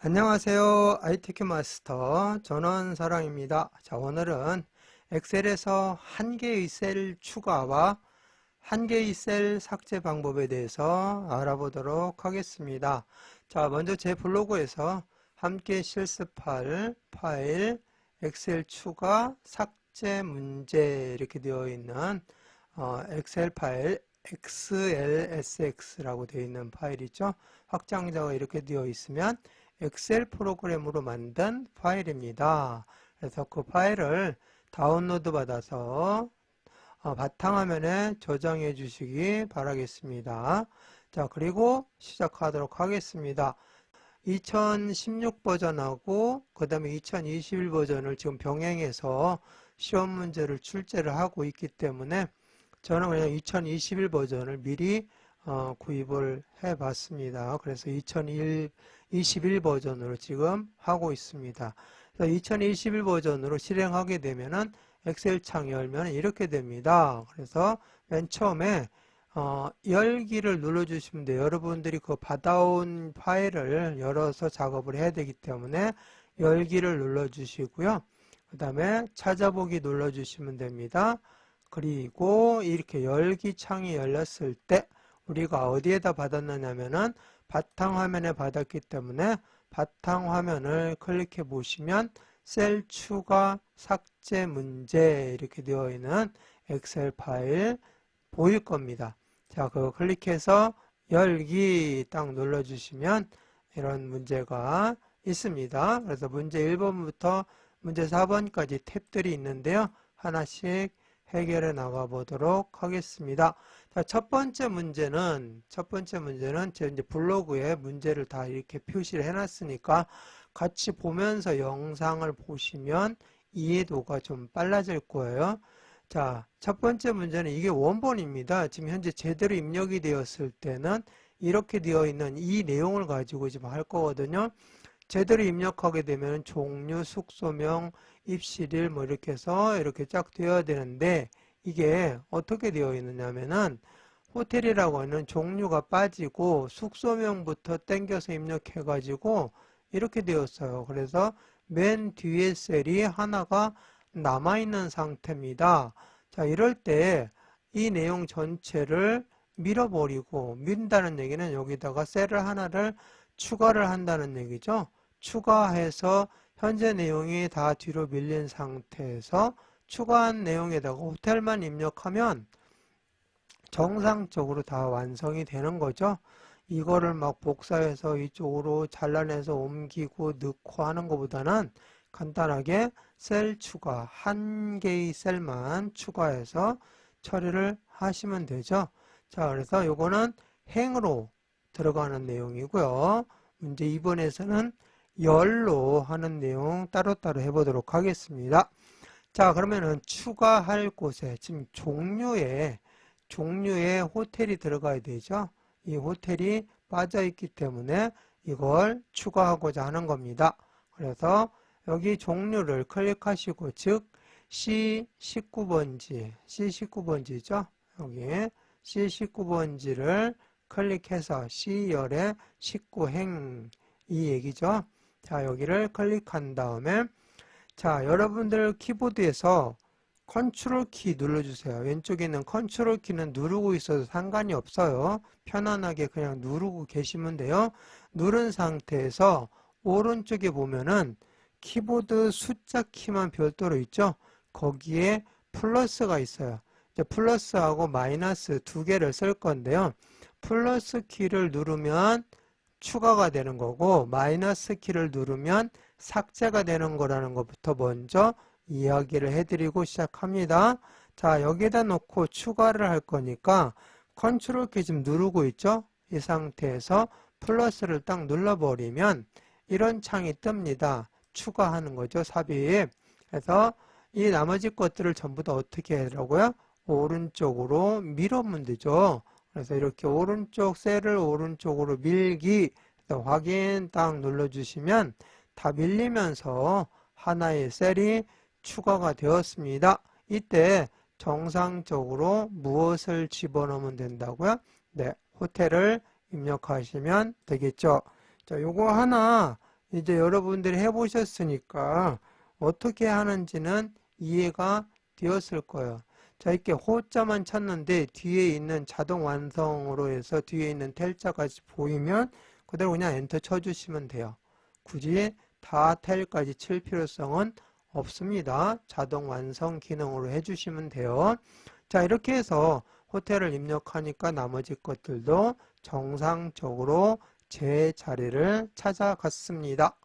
안녕하세요. ITQ 마스터 전원사랑입니다. 자, 오늘은 엑셀에서 한 개의 셀 추가와 한 개의 셀 삭제 방법에 대해서 알아보도록 하겠습니다. 자, 먼저 제 블로그에서 함께 실습할 파일 엑셀 추가 삭제 문제 이렇게 되어 있는 엑셀 파일 XLSX라고 되어 있는 파일이죠. 확장자가 이렇게 되어 있으면 엑셀 프로그램으로 만든 파일입니다. 그래서 그 파일을 다운로드 받아서 바탕화면에 저장해 주시기 바라겠습니다. 자, 그리고 시작하도록 하겠습니다. 2016 버전하고 그 다음에 2021 버전을 지금 병행해서 시험 문제를 출제를 하고 있기 때문에 저는 그냥 2021 버전을 미리 구입을 해 봤습니다. 그래서 2021 버전으로 지금 하고 있습니다. 2021 버전으로 실행하게 되면은 엑셀 창 열면 이렇게 됩니다. 그래서 맨 처음에 열기를 눌러주시면 돼요. 여러분들이 그 받아온 파일을 열어서 작업을 해야 되기 때문에 열기를 눌러주시고요. 그 다음에 찾아보기 눌러주시면 됩니다. 그리고 이렇게 열기 창이 열렸을 때 우리가 어디에다 받았느냐면은 바탕화면에 받았기 때문에 바탕화면을 클릭해 보시면 셀 추가 삭제 문제 이렇게 되어 있는 엑셀 파일 보일 겁니다. 자, 그거 클릭해서 열기 딱 눌러주시면 이런 문제가 있습니다. 그래서 문제 1번부터 문제 4번까지 탭들이 있는데요. 하나씩 해결해 나가 보도록 하겠습니다. 자, 첫 번째 문제는 제 이제 블로그에 문제를 다 이렇게 표시를 해놨으니까 같이 보면서 영상을 보시면 이해도가 좀 빨라질 거예요. 자, 첫 번째 문제는 이게 원본입니다. 지금 현재 제대로 입력이 되었을 때는 이렇게 되어 있는 이 내용을 가지고 지금 할 거거든요. 제대로 입력하게 되면 종류, 숙소명, 입실일 뭐 이렇게 해서 이렇게 쫙 되어야 되는데 이게 어떻게 되어 있느냐면은 호텔이라고 하는 종류가 빠지고 숙소명부터 땡겨서 입력해 가지고 이렇게 되었어요. 그래서 맨 뒤에 셀이 하나가 남아있는 상태입니다. 자, 이럴 때 이 내용 전체를 밀어버리고 민다는 얘기는 여기다가 셀을 하나를 추가를 한다는 얘기죠. 추가해서 현재 내용이 다 뒤로 밀린 상태에서 추가한 내용에다가 호텔만 입력하면 정상적으로 다 완성이 되는 거죠. 이거를 막 복사해서 이쪽으로 잘라내서 옮기고 넣고 하는 것보다는 간단하게 셀 추가, 한 개의 셀만 추가해서 처리를 하시면 되죠. 자, 그래서 요거는 행으로 들어가는 내용이고요. 문제 2번에서는 열로 하는 내용 따로따로 해보도록 하겠습니다. 자, 그러면은 추가할 곳에 지금 종류에 호텔이 들어가야 되죠. 이 호텔이 빠져 있기 때문에 이걸 추가하고자 하는 겁니다. 그래서 여기 종류를 클릭하시고 즉 C19번지죠. 여기 C19번지를 클릭해서 C열의 19행 이 얘기죠. 자, 여기를 클릭한 다음에 자, 여러분들 키보드에서 컨트롤 키 눌러주세요. 왼쪽에 있는 컨트롤 키는 누르고 있어도 상관이 없어요. 편안하게 그냥 누르고 계시면 돼요. 누른 상태에서 오른쪽에 보면은 키보드 숫자 키만 별도로 있죠. 거기에 플러스가 있어요. 이제 플러스하고 마이너스 두 개를 쓸 건데요. 플러스 키를 누르면 추가가 되는 거고 마이너스 키를 누르면 삭제가 되는 거라는 것부터 먼저 이야기를 해드리고 시작합니다. 자, 여기에다 놓고 추가를 할 거니까 컨트롤 키 지금 누르고 있죠? 이 상태에서 플러스를 딱 눌러버리면 이런 창이 뜹니다. 추가하는 거죠, 삽입. 그래서 이 나머지 것들을 전부 다 어떻게 하라고요? 오른쪽으로 밀어면 되죠. 그래서 이렇게 오른쪽 셀을 오른쪽으로 밀기 확인 딱 눌러주시면 다 밀리면서 하나의 셀이 추가가 되었습니다. 이때 정상적으로 무엇을 집어넣으면 된다고요? 네, 호텔을 입력하시면 되겠죠. 자, 요거 하나 이제 여러분들이 해보셨으니까 어떻게 하는지는 이해가 되었을 거예요. 자, 이렇게 호자만 찾는데 뒤에 있는 자동 완성으로 해서 뒤에 있는 텔자까지 보이면 그대로 그냥 엔터 쳐주시면 돼요. 굳이 다 텔까지 칠 필요성은 없습니다. 자동 완성 기능으로 해주시면 돼요. 자, 이렇게 해서 호텔을 입력하니까 나머지 것들도 정상적으로 제 자리를 찾아갔습니다.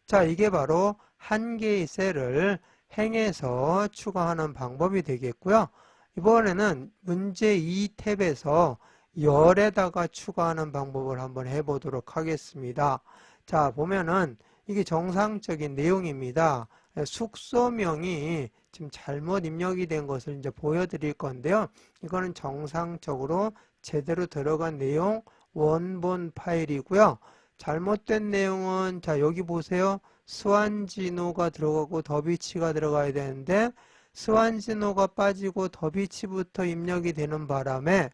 자, 이게 바로 한 개의 셀을 행해서 추가하는 방법이 되겠고요. 이번에는 문제 2 탭에서 열에다가 추가하는 방법을 한번 해보도록 하겠습니다. 자, 보면은 이게 정상적인 내용입니다. 숙소명이 지금 잘못 입력이 된 것을 이제 보여드릴 건데요. 이거는 정상적으로 제대로 들어간 내용 원본 파일이고요. 잘못된 내용은 자, 여기 보세요. 스완지노가 들어가고 더비치가 들어가야 되는데 스완지노가 빠지고 더비치부터 입력이 되는 바람에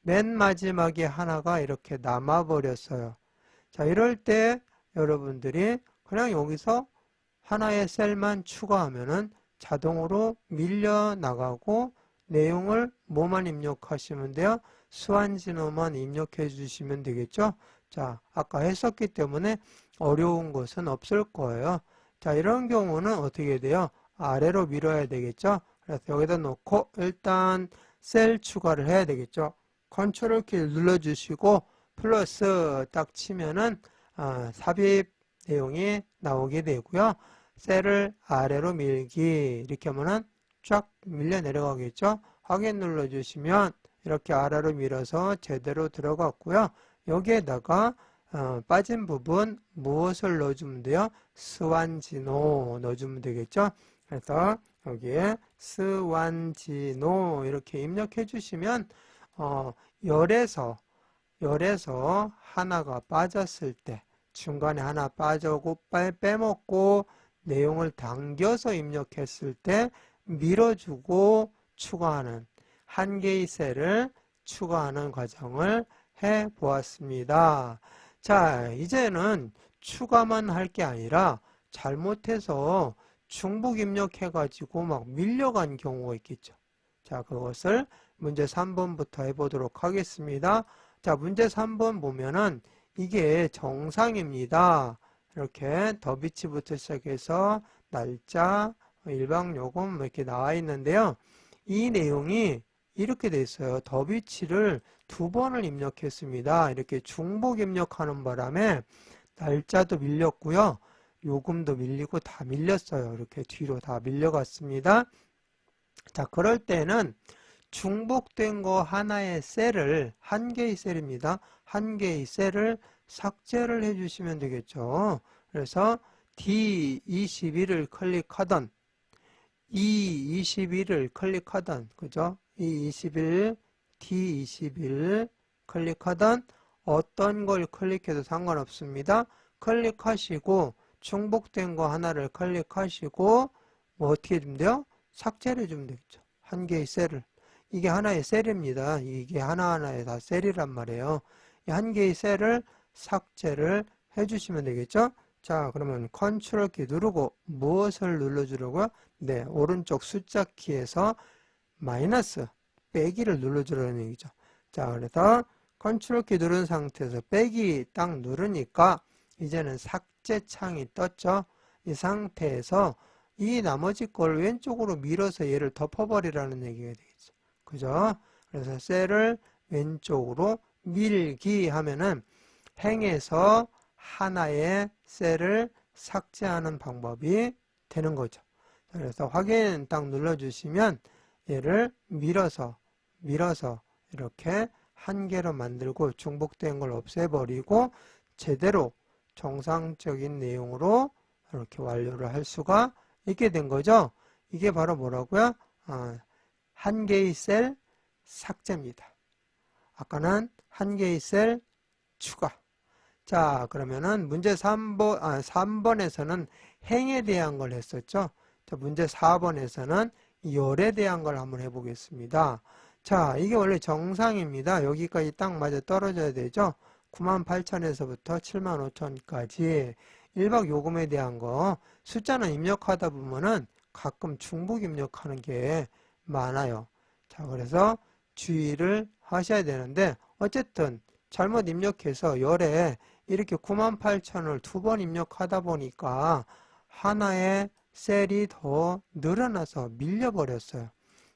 맨 마지막에 하나가 이렇게 남아버렸어요. 자, 이럴 때 여러분들이 그냥 여기서 하나의 셀만 추가하면은 자동으로 밀려 나가고 내용을 뭐만 입력하시면 돼요? 스완지노만 입력해 주시면 되겠죠? 자, 아까 했었기 때문에 어려운 것은 없을 거예요. 자, 이런 경우는 어떻게 돼요? 아래로 밀어야 되겠죠? 그래서 여기다 놓고 일단 셀 추가를 해야 되겠죠? 컨트롤 키를 눌러주시고 플러스 딱 치면은 삽입 내용이 나오게 되고요. 셀을 아래로 밀기 이렇게 하면은 쫙 밀려 내려가겠죠? 확인 눌러주시면 이렇게 아래로 밀어서 제대로 들어갔고요. 여기에다가 빠진 부분 무엇을 넣어주면 돼요? 스완지노 넣어주면 되겠죠? 그래서 여기에 스완지노 이렇게 입력해 주시면 열에서 하나가 빠졌을 때 중간에 하나 빠져고 빼먹고 내용을 당겨서 입력했을 때 밀어주고 추가하는 한 개의 셀을 추가하는 과정을 해 보았습니다. 자, 이제는 추가만 할 게 아니라 잘못해서 중복 입력해 가지고 막 밀려간 경우가 있겠죠. 자, 그것을 문제 3번부터 해보도록 하겠습니다. 자, 문제 3번 보면은 이게 정상입니다. 이렇게 더비치부터 시작해서 날짜, 일방요금 이렇게 나와 있는데요. 이 내용이 이렇게 돼 있어요. 더비치를 2번을 입력했습니다. 이렇게 중복 입력하는 바람에 날짜도 밀렸고요. 요금도 밀리고 다 밀렸어요. 이렇게 뒤로 다 밀려갔습니다. 자, 그럴 때는 중복된 거 하나의 셀을, 한 개의 셀입니다. 한 개의 셀을 삭제를 해주시면 되겠죠. 그래서 D21을 클릭하던, E21을 클릭하던, 그죠? E21, D21 클릭하던 어떤 걸 클릭해도 상관없습니다. 클릭하시고 중복된 거 하나를 클릭하시고 뭐 어떻게 해주면 돼요? 삭제를 해주면 되겠죠. 한 개의 셀을. 이게 하나의 셀입니다. 이게 하나하나의 다 셀이란 말이에요. 이 한 개의 셀을 삭제를 해주시면 되겠죠. 자, 그러면 컨트롤 키 누르고 무엇을 눌러주려고요? 네, 오른쪽 숫자 키에서 마이너스 빼기를 눌러주라는 얘기죠. 자, 그래서 컨트롤 키 누른 상태에서 빼기 딱 누르니까 이제는 삭제 창이 떴죠. 이 상태에서 이 나머지 걸 왼쪽으로 밀어서 얘를 덮어버리라는 얘기가 되겠죠. 그죠? 그래서 셀을 왼쪽으로 밀기 하면은 행에서 하나의 셀을 삭제하는 방법이 되는 거죠. 그래서 확인 딱 눌러주시면 얘를 밀어서 이렇게 한 개로 만들고 중복된 걸 없애버리고 제대로 정상적인 내용으로 이렇게 완료를 할 수가 있게 된 거죠. 이게 바로 뭐라고요? 한 개의 셀 삭제입니다. 아까는 한 개의 셀 추가. 자, 그러면은 문제 3번에서는 행에 대한 걸 했었죠. 자, 문제 4번에서는 열에 대한 걸 한번 해보겠습니다. 자, 이게 원래 정상입니다. 여기까지 딱 맞아 떨어져야 되죠. 98,000에서부터 75,000까지 1박 요금에 대한 거 숫자는 입력하다 보면은 가끔 중복 입력하는 게 많아요. 자, 그래서 주의를 하셔야 되는데 어쨌든 잘못 입력해서 열에 이렇게 98,000을 두 번 입력하다 보니까 하나의 셀이 더 늘어나서 밀려버렸어요.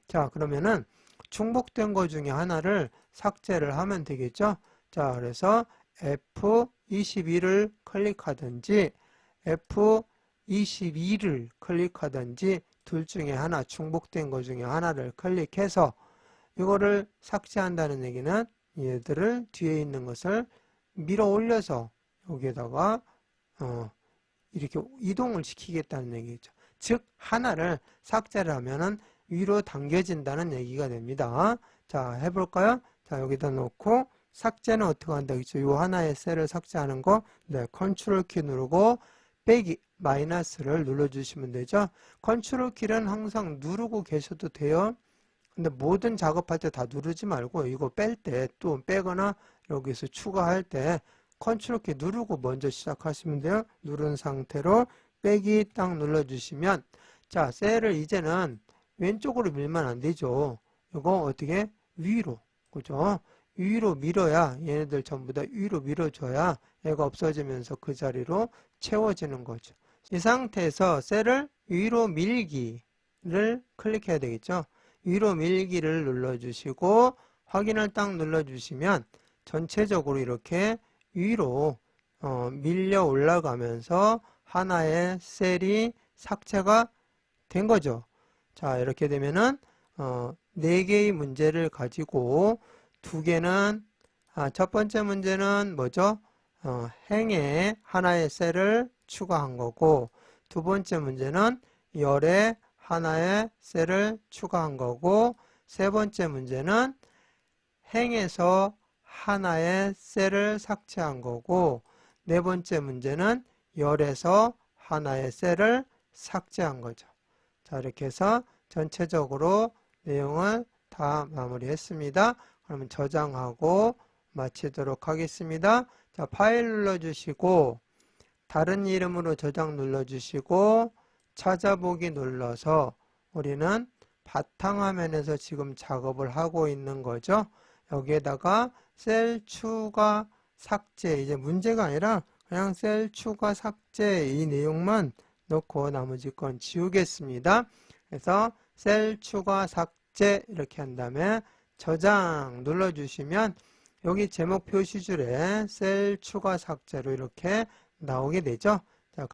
자, 그러면은 중복된 거 중에 하나를 삭제를 하면 되겠죠? 자, 그래서 F21을 클릭하든지 F22를 클릭하든지 둘 중에 하나, 중복된 거 중에 하나를 클릭해서 이거를 삭제한다는 얘기는 얘들을 뒤에 있는 것을 밀어 올려서 여기에다가 이렇게 이동을 시키겠다는 얘기죠. 즉 하나를 삭제를 하면은 위로 당겨진다는 얘기가 됩니다. 자, 해볼까요? 자, 여기다 놓고 삭제는 어떻게 한다 그랬죠? 요 하나의 셀을 삭제하는 거, 네, 컨트롤 키 누르고 빼기 마이너스를 눌러주시면 되죠. 컨트롤 키는 항상 누르고 계셔도 돼요. 근데 모든 작업할 때 다 누르지 말고 이거 뺄 때 또 빼거나 여기서 추가할 때 컨트롤 키 누르고 먼저 시작하시면 돼요. 누른 상태로 빼기 딱 눌러주시면 자, 셀을 이제는 왼쪽으로 밀면 안 되죠. 이거 어떻게? 위로. 그죠? 위로 밀어야 얘네들 전부 다 위로 밀어줘야 얘가 없어지면서 그 자리로 채워지는 거죠. 이 상태에서 셀을 위로 밀기를 클릭해야 되겠죠. 위로 밀기를 눌러주시고 확인을 딱 눌러주시면 전체적으로 이렇게 위로 밀려 올라가면서 하나의 셀이 삭제가 된 거죠. 자, 이렇게 되면은 4개의 문제를 가지고 2개는 첫 번째 문제는 뭐죠? 행에 하나의 셀을 추가한 거고 두 번째 문제는 열에 하나의 셀을 추가한 거고 세 번째 문제는 행에서 하나의 셀을 삭제한 거고 네 번째 문제는 열에서 하나의 셀을 삭제한 거죠. 자, 이렇게 해서 전체적으로 내용을 다 마무리했습니다. 그러면 저장하고 마치도록 하겠습니다. 자, 파일 눌러주시고 다른 이름으로 저장 눌러주시고 찾아보기 눌러서 우리는 바탕화면에서 지금 작업을 하고 있는 거죠. 여기에다가 셀 추가 삭제, 이제 문제가 아니라 그냥 셀 추가 삭제 이 내용만 넣고 나머지 건 지우겠습니다. 그래서 셀 추가 삭제 이렇게 한 다음에 저장 눌러주시면 여기 제목 표시줄에 셀 추가 삭제로 이렇게 나오게 되죠. 자,